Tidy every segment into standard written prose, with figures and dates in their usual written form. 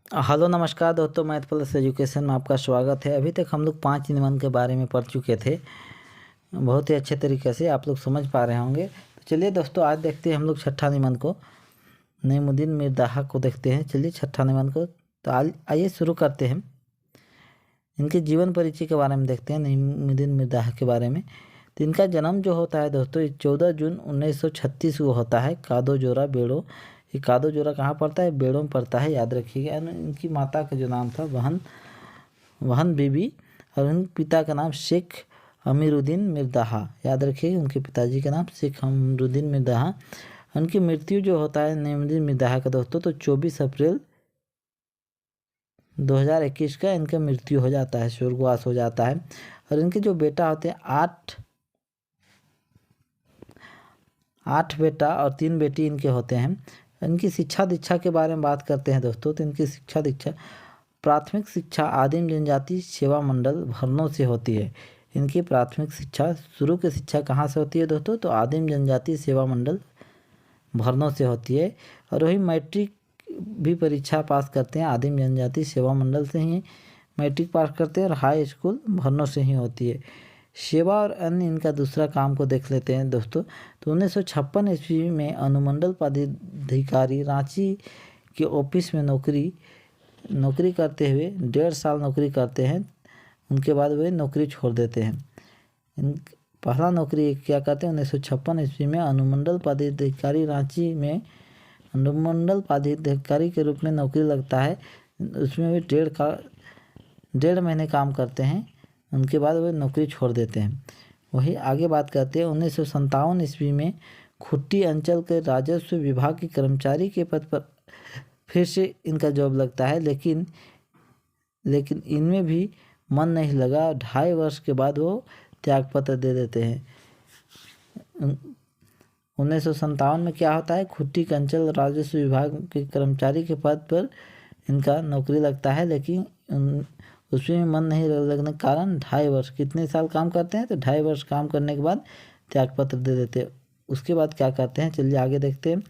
Hello नमस्कार दोस्तों, math plus education में आपका स्वागत है। अभी तक हम लोग 5 निबंध के बारे में पढ़ चुके थे। बहुत ही अच्छे तरीके से आप लोग समझ पा रहे होंगे। तो चलिए दोस्तों, आज देखते हैं हम लोग छठा निबंध को, नईमुद्दीन मिर्ज़ा को देखते हैं। चलिए छठा निबंध को, तो आइए शुरू करते हैं। इनके जीवन परिचय के बारे में देखते हैं, नईमुद्दीन मिर्ज़ा के बारे में। तो इनका जन्म जो होता है दोस्तों 14 जून 1936 को होता है, कादो जोरा बेड़ो। ये कादो जोरा कहाँ पड़ता है? बेड़ों में पड़ता है, याद रखिएगा। इनकी माता का जो नाम था वहन बीबी, और उनके पिता का नाम शेख अमीरुद्दीन मिर्ज़ा, याद रखिए। उनके पिताजी का नाम शेख अमीरुद्दीन मिर्ज़ा। उनकी मृत्यु जो होता है नईमुद्दीन मिर्ज़ा का दोस्तों, तो 24 अप्रैल 2021 का इनका मृत्यु हो जाता है, स्वर्गवास हो जाता है। और इनके जो बेटा होते हैं, 8 बेटा और 3 बेटी इनके होते हैं। इनकी शिक्षा दीक्षा के बारे में बात करते हैं दोस्तों, तो इनकी शिक्षा दीक्षा प्राथमिक शिक्षा आदिम जनजाति सेवा मंडल भरनों से होती है। इनकी प्राथमिक शिक्षा, शुरू की शिक्षा कहाँ से होती है दोस्तों? तो आदिम जनजाति सेवा मंडल भरनों से होती है। और वही मैट्रिक भी परीक्षा पास करते हैं, आदिम जनजाति सेवा मंडल से ही मैट्रिक पास करते हैं, और हाई स्कूल भरनों से ही होती है। सेवा और अन्य इनका दूसरा काम को देख लेते हैं दोस्तों। तो 1956 ईस्वी में अनुमंडल पदाधिकारी रांची के ऑफिस में नौकरी करते हुए 1.5 साल नौकरी करते हैं। उनके बाद वे नौकरी छोड़ देते हैं। पहला नौकरी क्या करते हैं? 1956 ईस्वी में अनुमंडल पदाधिकारी रांची में अनुमंडल पदाधिकारी के रूप में नौकरी लगता है। उसमें वे 1.5 महीने काम करते हैं। उनके बाद वे नौकरी छोड़ देते हैं। वही आगे बात करते हैं। 1957 ईस्वी में खुट्टी अंचल के राजस्व विभाग के कर्मचारी के पद पर फिर से इनका जॉब लगता है, लेकिन इनमें भी मन नहीं लगा। 2.5 वर्ष के बाद वो त्यागपत्र दे देते हैं। 1957 में क्या होता है? खुट्टी अंचल राजस्व विभाग के कर्मचारी के पद पर इनका नौकरी लगता है, लेकिन उसमें मन नहीं लगने के कारण 2.5 वर्ष, कितने साल काम करते हैं? तो 2.5 वर्ष काम करने के बाद त्यागपत्र दे देते हैं। उसके बाद क्या करते हैं? चलिए आगे देखते हैं।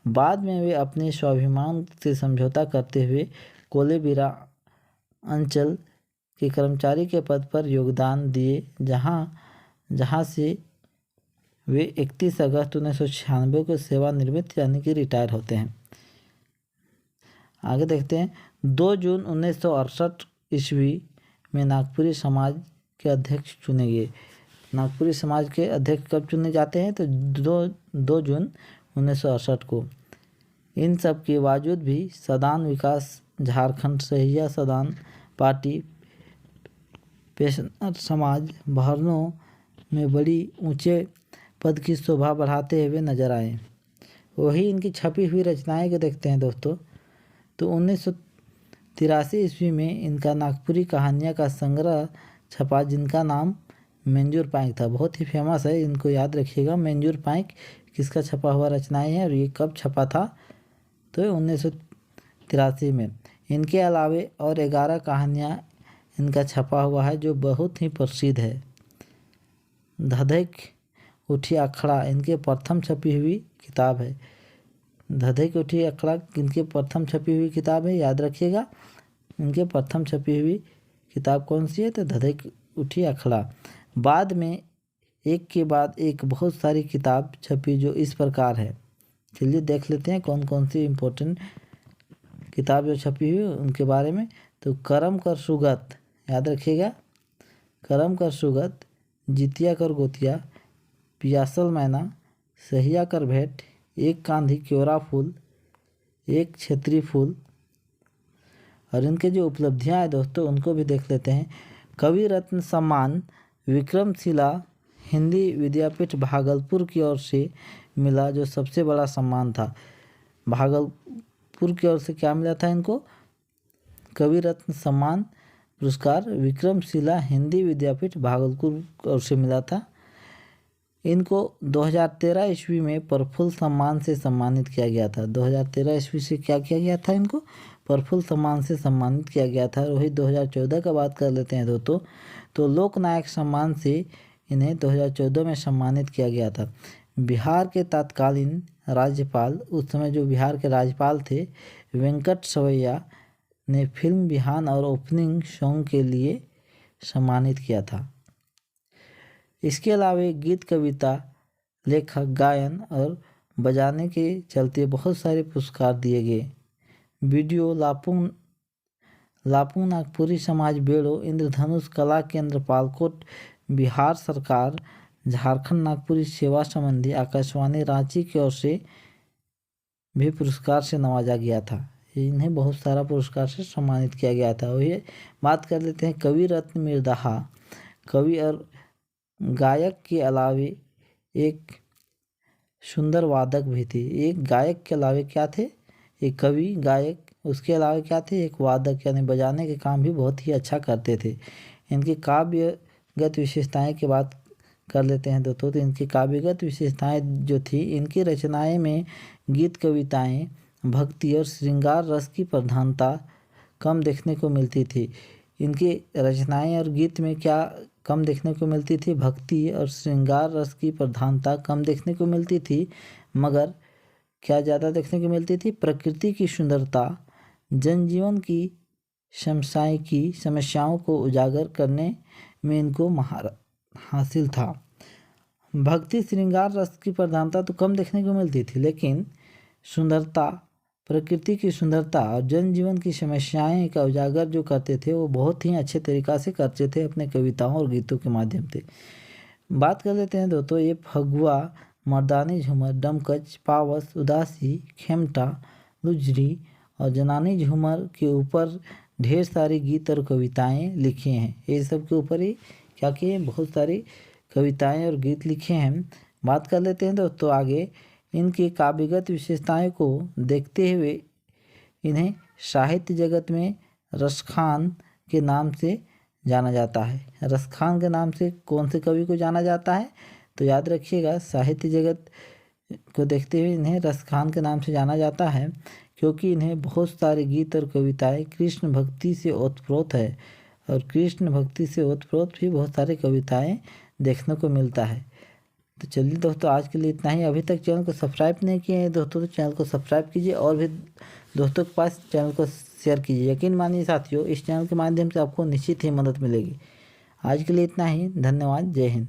बाद में वे अपने स्वाभिमान से समझौता करते हुए कोलेबिरा अंचल के कर्मचारी के पद पर योगदान दिए, जहाँ से वे 31 अगस्त 1996 को सेवानिवृत्त यानी कि रिटायर होते हैं। आगे देखते हैं। 2 जून 1968 ईस्वी में नागपुरी समाज के अध्यक्ष चुने गए। नागपुरी समाज के अध्यक्ष कब चुने जाते हैं? तो 2 जून 1968 को। इन सब के बावजूद भी सदान विकास झारखंड सहिया सदान पार्टी पेशनर समाज भरनों में बड़ी ऊंचे पद की शोभा बढ़ाते हुए नजर आए। वही इनकी छपी हुई रचनाएं को देखते हैं दोस्तों। तो 1983 ईस्वी में इनका नागपुरी कहानियाँ का संग्रह छपा, जिनका नाम मंजूर पाइक था। बहुत ही फेमस है, इनको याद रखिएगा। मंजूर पाइक किसका छपा हुआ रचनाएं हैं, और ये कब छपा था? तो 1983 में। इनके अलावे और 11 कहानियाँ इनका छपा हुआ है, जो बहुत ही प्रसिद्ध है। धधक उठी अखड़ा इनके प्रथम छपी हुई किताब है। धधक उठी अखड़ा इनके प्रथम छपी हुई किताब है, याद रखिएगा। इनके प्रथम छपी हुई किताब कौन सी है? तो धधक उठी अखड़ा। बाद में एक के बाद एक बहुत सारी किताब छपी, जो इस प्रकार है। चलिए देख लेते हैं कौन कौन सी इम्पोर्टेंट किताब जो छपी हुई उनके बारे में। तो करम कर सुगत, याद रखिएगा। करम कर सुगत, जितिया कर गोतिया, पियासल मैना, सहिया कर भेंट, एक कांधी क्योरा फूल, एक क्षेत्रीय फूल। और इनके जो उपलब्धियां हैं दोस्तों, उनको भी देख लेते हैं। कवि रत्न सम्मान विक्रमशिला हिंदी विद्यापीठ भागलपुर की ओर से मिला, जो सबसे बड़ा सम्मान था। भागलपुर की ओर से क्या मिला था इनको? कवि रत्न सम्मान पुरस्कार विक्रमशिला हिंदी विद्यापीठ भागलपुर की ओर से मिला था। इनको 2013 ईस्वी में प्रफुल्ल सम्मान से सम्मानित किया गया था। 2013 ईस्वी से क्या किया गया था? इनको प्रफुल्ल सम्मान से सम्मानित किया गया था। वही 2014 का बात कर लेते हैं दोस्तों। तो लोकनायक सम्मान से इन्हें 2014 में सम्मानित किया गया था। बिहार के तत्कालीन राज्यपाल, उस समय जो बिहार के राज्यपाल थे, वेंकट सवैया ने फिल्म बिहान और ओपनिंग सॉन्ग के लिए सम्मानित किया था। इसके अलावा गीत, कविता, लेखक, गायन और बजाने के चलते बहुत सारे पुरस्कार दिए गए। वीडियो लापुंग नागपुरी समाज बेड़ो, इंद्रधनुष कला केंद्र पालकोट, बिहार सरकार, झारखंड नागपुरी सेवा संबंधी, आकाशवाणी रांची की ओर से भी पुरस्कार से नवाजा गया था। इन्हें बहुत सारा पुरस्कार से सम्मानित किया गया था। वही बात कर लेते हैं कवि रत्न मिर्धाहा। कवि और गायक के अलावे एक सुंदर वादक भी थे। एक गायक के अलावे क्या थे? एक कवि, गायक, उसके अलावा क्या थे? एक वादक, यानी बजाने के काम भी बहुत ही अच्छा करते थे। इनकी काव्यगत विशेषताएं की बात कर लेते हैं दोस्तों। तो इनकी काव्यगत विशेषताएं जो थी, इनकी रचनाएं में गीत, कविताएं, भक्ति और श्रृंगार रस की प्रधानता कम देखने को मिलती थी। इनकी रचनाएं और गीत में क्या कम देखने को मिलती थी? भक्ति और श्रृंगार रस की प्रधानता कम देखने को मिलती थी, मगर क्या ज़्यादा देखने को मिलती थी? प्रकृति की सुंदरता, जनजीवन की समस्याओं को उजागर करने में इनको महारत हासिल था। भक्ति, श्रृंगार रस की प्रधानता तो कम देखने को मिलती थी, लेकिन सुंदरता, प्रकृति की सुंदरता और जनजीवन की समस्याएं का उजागर जो करते थे, वो बहुत ही अच्छे तरीक़ा से करते थे अपने कविताओं और गीतों के माध्यम से। बात कर लेते हैं दोस्तों, ये फगुआ, मर्दानी झूमर, डमकच, पावस, उदासी, खेमटा, लुजरी और जनानी झूमर के ऊपर ढेर सारी गीत और कविताएं लिखे हैं। ये सब के ऊपर ही क्या किए? बहुत सारी कविताएं और गीत लिखे हैं। बात कर लेते हैं दोस्तों आगे, इनकी काव्यगत विशेषताएं को देखते हुए इन्हें साहित्य जगत में रसखान के नाम से जाना जाता है। रसखान के नाम से कौन से कवि को जाना जाता है? तो याद रखिएगा, साहित्य जगत को देखते हुए इन्हें रसखान के नाम से जाना जाता है, क्योंकि इन्हें बहुत सारे गीत और कविताएं कृष्ण भक्ति से ओतप्रोत है, और कृष्ण भक्ति से ओतप्रोत भी बहुत सारे कविताएं देखने को मिलता है। तो चलिए दोस्तों, आज के लिए इतना ही। अभी तक चैनल को सब्सक्राइब नहीं किए हैं दोस्तों, तो चैनल को सब्सक्राइब कीजिए और भी दोस्तों के पास चैनल को शेयर कीजिए। यकीन मानिए साथियों, इस चैनल के माध्यम से आपको निश्चित ही मदद मिलेगी। आज के लिए इतना ही। धन्यवाद। जय हिंद।